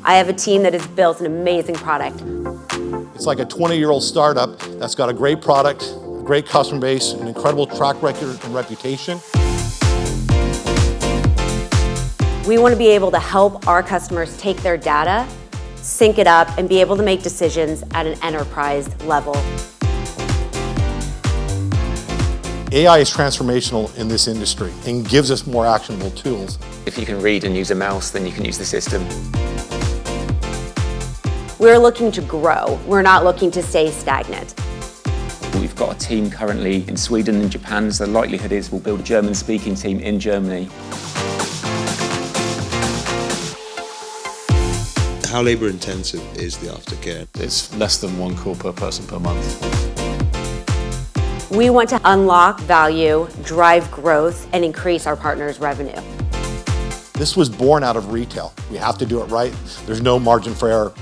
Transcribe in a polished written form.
I have a team that has built an amazing product. It's like a 20-year-old startup that's got a great product, a great customer base, an incredible track record and reputation. We want to be able to help our customers take their data, sync it up, and be able to make decisions at an enterprise level. AI is transformational in this industry and gives us more actionable tools. If you can read and use a mouse, then you can use the system. We're looking to grow. We're not looking to stay stagnant. We've got a team currently in Sweden and Japan, so the likelihood is we'll build a German-speaking team in Germany. How labour-intensive is the aftercare? It's less than 1 call per person per month. We want to unlock value, drive growth, and increase our partners' revenue. This was born out of retail. We have to do it right. There's no margin for error.